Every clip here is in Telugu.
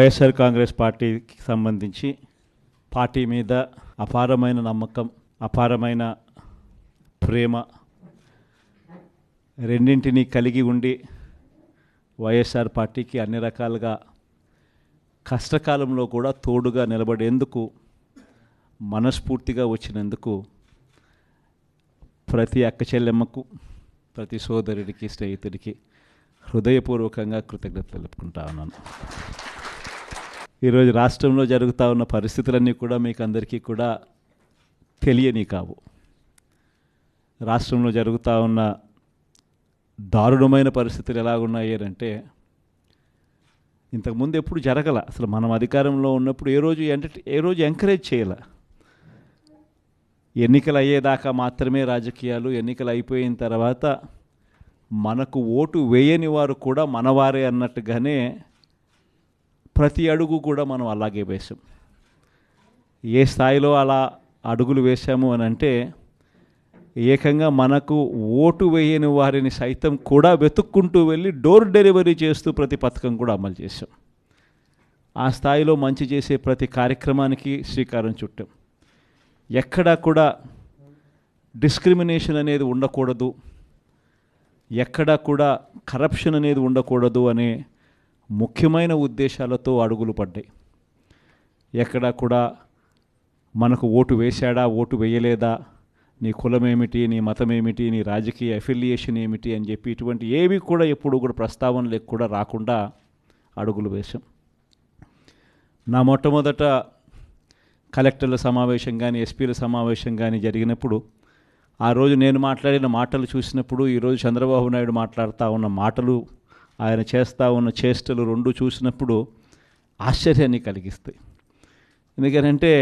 వైఎస్ఆర్ కాంగ్రెస్ పార్టీకి సంబంధించి పార్టీ మీద అపారమైన నమ్మకం, అపారమైన ప్రేమ రెండింటినీ కలిగి ఉండి వైఎస్ఆర్ పార్టీకి అన్ని రకాలుగా కష్టకాలంలో కూడా తోడుగా నిలబడేందుకు మనస్ఫూర్తిగా వచ్చినందుకు ప్రతి అక్క చెల్లెమ్మకు, ప్రతి సోదరుడికి, స్నేహితుడికి హృదయపూర్వకంగా కృతజ్ఞతలు తెలుపుకుంటా ఉన్నాను. ఈరోజు రాష్ట్రంలో జరుగుతూ ఉన్న పరిస్థితులన్నీ కూడా మీకు అందరికీ కూడా తెలియని కావు. రాష్ట్రంలో జరుగుతూ ఉన్న దారుణమైన పరిస్థితులు ఎలాగున్నాయి అంటే ఇంతకుముందు ఎప్పుడు జరగల. అసలు మనం అధికారంలో ఉన్నప్పుడు ఏ రోజు ఎంకరేజ్ చేయాల. ఎన్నికలు అయ్యేదాకా మాత్రమే రాజకీయాలు, ఎన్నికలు అయిపోయిన తర్వాత మనకు ఓటు వేయని వారు కూడా మనవారే అన్నట్టుగానే ప్రతి అడుగు కూడా మనం అలాగే వేసాం. ఏ స్థాయిలో అలా అడుగులు వేసాము అని అంటే ఏకంగా మనకు ఓటు వేయని వారిని సైతం కూడా వెతుక్కుంటూ వెళ్ళి డోర్ డెలివరీ చేస్తూ ప్రతి పథకం కూడా అమలు చేసాం. ఆ స్థాయిలో మంచి చేసే ప్రతి కార్యక్రమానికి శ్రీకారం చుట్టాం. ఎక్కడా కూడా డిస్క్రిమినేషన్ అనేది ఉండకూడదు, ఎక్కడా కూడా కరప్షన్ అనేది ఉండకూడదు అనే ముఖ్యమైన ఉద్దేశాలతో అడుగులు పడ్డాయి. ఎక్కడా కూడా మనకు ఓటు వేశాడా, ఓటు వేయలేదా, నీ కులం ఏమిటి, నీ మతం ఏమిటి, నీ రాజకీయ అఫిలియేషన్ ఏమిటి అని చెప్పి ఇటువంటి ఏవి కూడా ఎప్పుడు కూడా ప్రస్తావనలకు కూడా రాకుండా అడుగులు వేశాం. నా మొట్టమొదట కలెక్టర్ల సమావేశం కానీ, ఎస్పీల సమావేశం కానీ జరిగినప్పుడు ఆ రోజు నేను మాట్లాడిన మాటలు చూసినప్పుడు, ఈరోజు చంద్రబాబు నాయుడు మాట్లాడుతూ ఉన్న మాటలు, ఆయన చేస్తూ ఉన్న చేష్టలు రెండు చూసినప్పుడు ఆశ్చర్యాన్ని కలిగిస్తాయి. ఎందుకంటే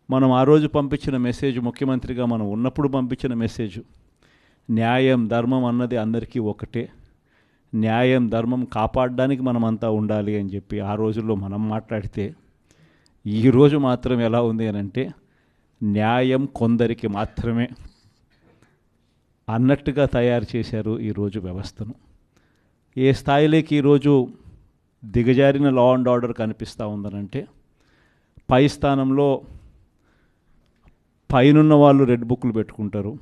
మనం ఆ రోజు పంపించిన మెసేజ్, ముఖ్యమంత్రిగా మనం ఉన్నప్పుడు పంపించిన మెసేజ్, న్యాయం ధర్మం అన్నది అందరికీ ఒకటే, న్యాయం ధర్మం కాపాడడానికి మనమంతా ఉండాలి అని చెప్పి ఆ రోజుల్లో మనం మాట్లాడితే, ఈరోజు మాత్రం ఎలా ఉంది అని అంటే న్యాయం కొందరికి మాత్రమే అన్నట్టుగా తయారు చేశారు ఈరోజు వ్యవస్థను. ఏ స్థాయిలోకి ఈరోజు దిగజారిన లా అండ్ ఆర్డర్ కనిపిస్తూ ఉందనంటే, పై స్థానంలో పైనున్న వాళ్ళు రెడ్ బుక్లు పెట్టుకుంటారు.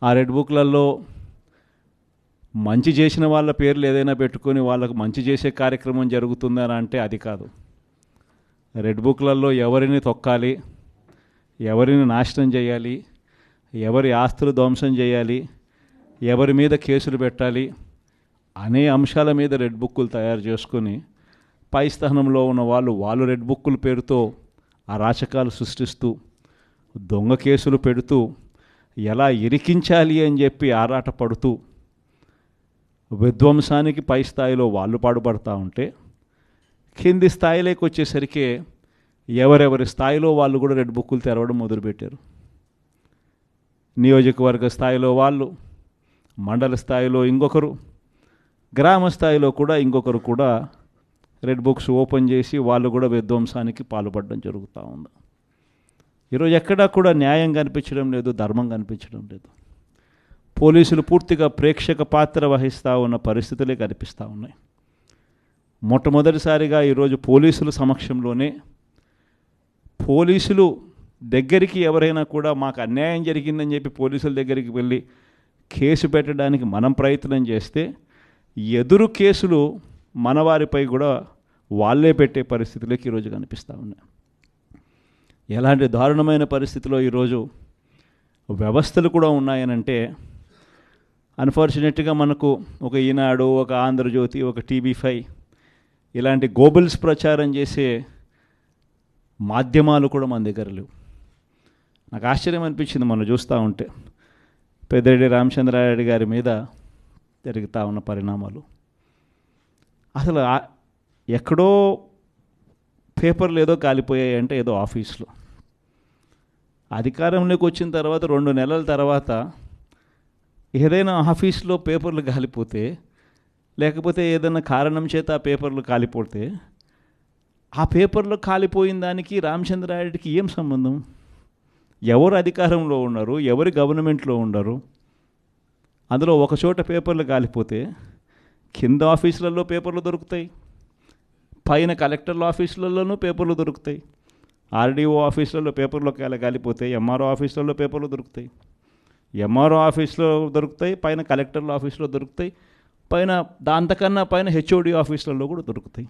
ఆ రెడ్ బుక్లలో మంచి చేసిన వాళ్ళ పేర్లు ఏదైనా పెట్టుకొని వాళ్ళకు మంచి చేసే కార్యక్రమం జరుగుతుందని అంటే అది కాదు. రెడ్ బుక్లలో ఎవరిని తొక్కాలి, ఎవరిని నాశనం చేయాలి, ఎవరి ఆస్తులు ధ్వంసం చేయాలి, ఎవరి మీద కేసులు పెట్టాలి అనే అంశాల మీద రెడ్ బుక్కులు తయారు చేసుకొని పై స్థానంలో ఉన్న వాళ్ళు రెడ్ బుక్కుల పేరుతో అరాచకాలు సృష్టిస్తూ, దొంగ కేసులు పెడుతూ, ఎలా ఇరికించాలి అని చెప్పి ఆరాట పడుతూ విధ్వంసానికి పై స్థాయిలో వాళ్ళు పాటుపడుతూ ఉంటే, కింది స్థాయిలోకి వచ్చేసరికి ఎవరెవరి స్థాయిలో వాళ్ళు కూడా రెడ్ బుక్కులు తెరవడం మొదలుపెట్టారు. నియోజకవర్గ స్థాయిలో వాళ్ళు, మండల స్థాయిలో ఇంకొకరు, గ్రామ స్థాయిలో కూడా ఇంకొకరు కూడా రెడ్ బుక్స్ ఓపెన్ చేసి వాళ్ళు కూడా విధ్వంసానికి పాల్పడడం జరుగుతూ ఉంది. ఈరోజు ఎక్కడా కూడా న్యాయం కనిపించడం లేదు, ధర్మం కనిపించడం లేదు. పోలీసులు పూర్తిగా ప్రేక్షక పాత్ర వహిస్తూ ఉన్న పరిస్థితులే కనిపిస్తూ ఉన్నాయి. మొట్టమొదటిసారిగా ఈరోజు పోలీసుల సమక్షంలోనే, పోలీసులు దగ్గరికి ఎవరైనా కూడా మాకు అన్యాయం జరిగిందని చెప్పి పోలీసుల దగ్గరికి వెళ్ళి కేసు పెట్టడానికి మనం ప్రయత్నం చేస్తే, ఎదురు కేసులు మనవారిపై కూడా వాళ్ళే పెట్టే పరిస్థితులకి ఈరోజు కనిపిస్తూ ఉన్నాయి. ఎలాంటి దారుణమైన పరిస్థితిలో ఈరోజు వ్యవస్థలు కూడా ఉన్నాయనంటే, అన్ఫార్చునేట్గా మనకు ఒక ఈనాడు, ఒక ఆంధ్రజ్యోతి, ఒక TV5 ఇలాంటి గోబల్స్ ప్రచారం చేసే మాధ్యమాలు కూడా మన దగ్గర లేవు. నాకు ఆశ్చర్యం అనిపించింది మనం చూస్తూ ఉంటే, పెద్దిరెడ్డి రామచంద్రారెడ్డి గారి మీద జరుగుతూ ఉన్న పరిణామాలు. అసలు ఎక్కడో పేపర్లు ఏదో కాలిపోయాయి అంటే ఏదో ఆఫీస్లో, అధికారంలోకి వచ్చిన తర్వాత 2 నెలల తర్వాత ఏదైనా ఆఫీస్లో పేపర్లు కాలిపోతే, లేకపోతే ఏదైనా కారణం చేత ఆ పేపర్లు కాలిపోతే, ఆ పేపర్లు కాలిపోయిన దానికి రామచంద్రారెడ్డికి ఏం సంబంధం? ఎవరు అధికారంలో ఉన్నారు, ఎవరి గవర్నమెంట్లో ఉన్నారు? అందులో ఒక చోట పేపర్లు కాలిపోతే కింద ఆఫీసులలో పేపర్లు దొరుకుతాయి, పైన కలెక్టర్ల ఆఫీసులలోనూ పేపర్లు దొరుకుతాయి, ఆర్డీఓ ఆఫీసులలో పేపర్లో కాలిపోతాయి, ఎంఆర్ఓ ఆఫీసులలో పేపర్లు దొరుకుతాయి, ఎంఆర్ఓ ఆఫీస్లో దొరుకుతాయి, పైన కలెక్టర్ల ఆఫీసులో దొరుకుతాయి, పైన అంతకన్నా పైన హెచ్ఓడి ఆఫీసులలో కూడా దొరుకుతాయి.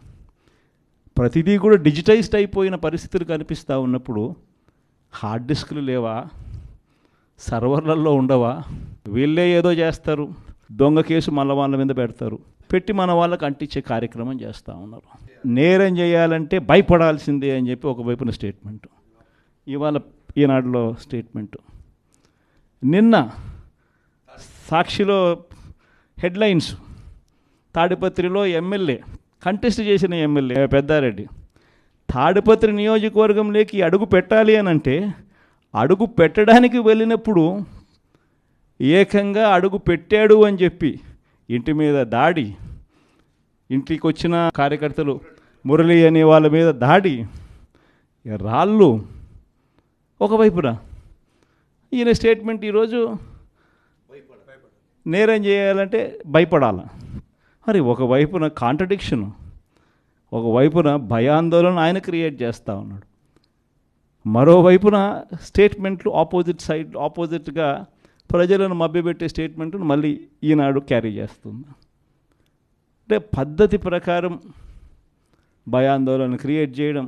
ప్రతిదీ కూడా డిజిటైజ్డ్ అయిపోయిన పరిస్థితులు కనిపిస్తూ ఉన్నప్పుడు హార్డ్ డిస్క్లు లేవా, సర్వర్లలో ఉండవా? వీళ్ళే ఏదో చేస్తారు, దొంగ కేసు మళ్ళీ వాళ్ళ మీద పెడతారు, పెట్టి మన వాళ్ళకి అంటించే కార్యక్రమం చేస్తూ ఉన్నారు. నేరం చేయాలంటే భయపడాల్సిందే అని చెప్పి ఒకవైపున స్టేట్మెంటు, ఇవాళ ఈనాడులో స్టేట్మెంటు, నిన్న సాక్షిలో హెడ్లైన్స్, తాడిపత్రిలో ఎమ్మెల్యే కంటెస్ట్ చేసిన ఎమ్మెల్యే పెద్దారెడ్డి తాడిపత్రి నియోజకవర్గంలోకి అడుగు పెట్టాలి అని అంటే అడుగు పెట్టడానికి వెళ్ళినప్పుడు ఏకంగా అడుగు పెట్టాడు అని చెప్పి ఇంటి మీద దాడి, ఇంటికి వచ్చిన కార్యకర్తలు మురళి అనే వాళ్ళ మీద దాడి, రాళ్ళు ఒకవైపున. ఈయన స్టేట్మెంట్ ఈరోజు నేరం చేయాలంటే భయపడాల. మరి ఒకవైపున కాంట్రడిక్షను, ఒకవైపున భయాందోళన ఆయన క్రియేట్ చేస్తూ ఉన్నాడు, మరోవైపున స్టేట్మెంట్లు ఆపోజిట్గా ప్రజలను మభ్యపెట్టే స్టేట్మెంట్ను మళ్ళీ ఈనాడు క్యారీ చేస్తుంది. అంటే పద్ధతి ప్రకారం భయాందోళన క్రియేట్ చేయడం,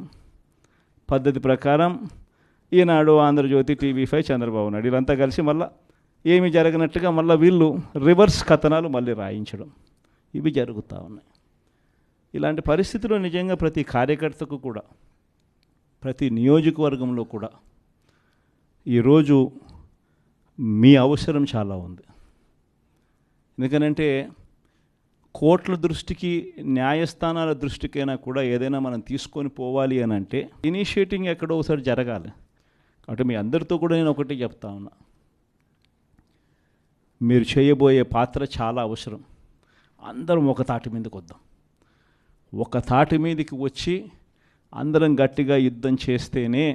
పద్ధతి ప్రకారం ఈనాడు, ఆంధ్రజ్యోతి, టీవీ5, చంద్రబాబు నాయుడు వీళ్ళంతా కలిసి మళ్ళీ ఏమి జరగనట్టుగా మళ్ళీ వీళ్ళు రివర్స్ కథనాలు మళ్ళీ రాయించడం, ఇవి జరుగుతూ ఉన్నాయి. ఇలాంటి పరిస్థితుల్లో నిజంగా ప్రతి కార్యకర్తకు కూడా, ప్రతి నియోజకవర్గంలో కూడా ఈరోజు మీ అవసరం చాలా ఉంది. ఎందుకనంటే కోర్టుల దృష్టికి, న్యాయస్థానాల దృష్టికైనా కూడా ఏదైనా మనం తీసుకొని పోవాలి అని అంటే ఇనిషియేటింగ్ ఎక్కడో ఒకసారి జరగాలి. కాబట్టి మీ అందరితో కూడా నేను ఒకటి చెప్తా ఉన్నా, మీరు చేయబోయే పాత్ర చాలా అవసరం. అందరం ఒక తాటి మీదకి వద్దాం, ఒక తాటి మీదకి వచ్చి అందరం గట్టిగా యుద్ధం చేస్తేనే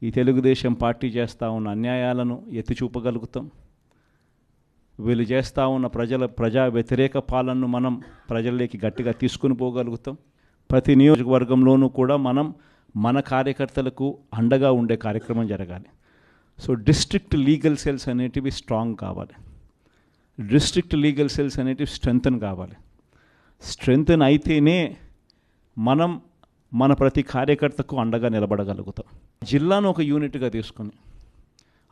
ఈ తెలుగుదేశం పార్టీ చేస్తూ ఉన్న అన్యాయాలను ఎత్తి చూపగలుగుతాం. వీళ్ళు చేస్తూ ఉన్న ప్రజా వ్యతిరేక పాలనను మనం ప్రజల్లోకి గట్టిగా తీసుకుని పోగలుగుతాం. ప్రతి నియోజకవర్గంలోనూ కూడా మనం మన కార్యకర్తలకు అండగా ఉండే కార్యక్రమం జరగాలి. సో డిస్ట్రిక్ట్ లీగల్ సెల్స్ అనేటివి స్ట్రాంగ్ కావాలి, డిస్ట్రిక్ట్ లీగల్ సెల్స్ అనేటివి స్ట్రెంగ్తన్ కావాలి. స్ట్రెంగ్తన్ అయితేనే మనం మన ప్రతి కార్యకర్తకు అండగా నిలబడగలుగుతాం. జిల్లాను ఒక యూనిట్గా తీసుకొని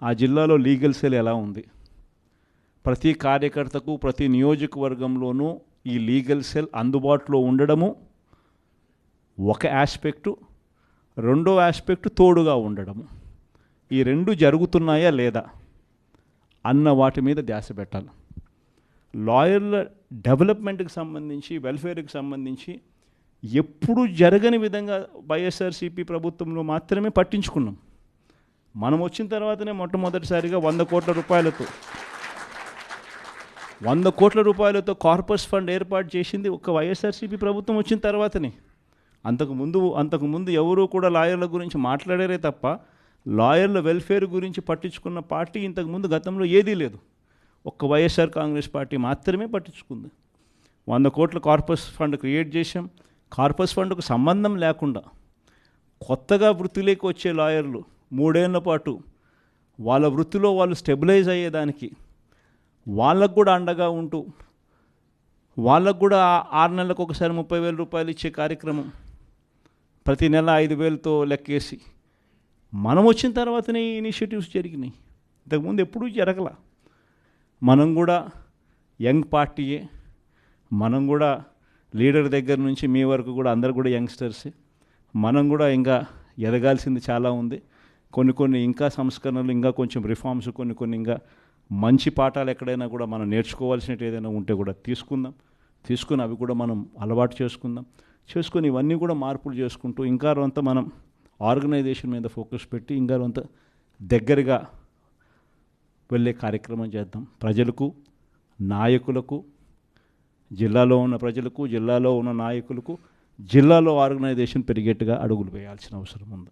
ఆ జిల్లాలో లీగల్ సెల్ ఎలా ఉంది, ప్రతి కార్యకర్తకు ప్రతి నియోజకవర్గంలోనూ ఈ లీగల్ సెల్ అందుబాటులో ఉండడము ఒక ఆస్పెక్టు, రెండో ఆస్పెక్టు తోడుగా ఉండడము. ఈ రెండు జరుగుతున్నాయా లేదా అన్న వాటి మీద ధ్యాస పెట్టాలి. లాయర్ల డెవలప్మెంట్కి సంబంధించి, వెల్ఫేర్కి సంబంధించి ఎప్పుడు జరగని విధంగా వైఎస్ఆర్సీపీ ప్రభుత్వంలో మాత్రమే పట్టించుకున్నాం. మనం వచ్చిన తర్వాతనే మొట్టమొదటిసారిగా 100 కోట్ల రూపాయలతో కార్పస్ ఫండ్ ఏర్పాటు చేసింది ఒక వైఎస్ఆర్సీపీ ప్రభుత్వం వచ్చిన తర్వాతనే. అంతకుముందు ఎవరూ కూడా లాయర్ల గురించి మాట్లాడారే తప్ప లాయర్ల వెల్ఫేర్ గురించి పట్టించుకున్న పార్టీ ఇంతకుముందు గతంలో ఏదీ లేదు. ఒక్క వైఎస్ఆర్ కాంగ్రెస్ పార్టీ మాత్రమే పట్టించుకుంది. 100 కోట్ల కార్పస్ ఫండ్ క్రియేట్ చేశాం. కార్పస్ ఫండ్కు సంబంధం లేకుండా కొత్తగా వృత్తిలోకి వచ్చే లాయర్లు 3 ఏళ్ల పాటు వాళ్ళ వృత్తిలో వాళ్ళు స్టెబిలైజ్ అయ్యేదానికి వాళ్ళకు కూడా అండగా ఉంటూ, వాళ్ళకు కూడా 6 నెలలకు ఒకసారి 30,000 రూపాయలు ఇచ్చే కార్యక్రమం, ప్రతి నెల 5,000తో లెక్కేసి మనం వచ్చిన తర్వాతనే ఈ ఇనిషియేటివ్స్ జరిగినాయి. ఇంతకుముందు ఎప్పుడూ జరగల. మనం కూడా యంగ్ పార్టీయే, మనం కూడా లీడర్ దగ్గర నుంచి మీ వరకు కూడా అందరు కూడా యంగ్స్టర్సే. మనం కూడా ఇంకా ఎదగాల్సింది చాలా ఉంది. కొన్ని ఇంకా సంస్కరణలు, ఇంకా కొంచెం రిఫార్మ్స్, కొన్ని ఇంకా మంచి పాఠాలు ఎక్కడైనా కూడా మనం నేర్చుకోవాల్సినట్టు ఏదైనా ఉంటే కూడా తీసుకుని అవి కూడా మనం అలవాటు చేసుకొని ఇవన్నీ కూడా మార్పులు చేసుకుంటూ ఇంకా కొంత మనం ఆర్గనైజేషన్ మీద ఫోకస్ పెట్టి ఇంకా కొంత దగ్గరగా వెళ్ళే కార్యక్రమం చేద్దాం. ప్రజలకు, నాయకులకు, జిల్లాలో ఉన్న ప్రజలకు, జిల్లాలో ఉన్న నాయకులకు, జిల్లాలో ఆర్గనైజేషన్ పెరిగేట్టుగా అడుగులు వేయాల్సిన అవసరం ఉంది.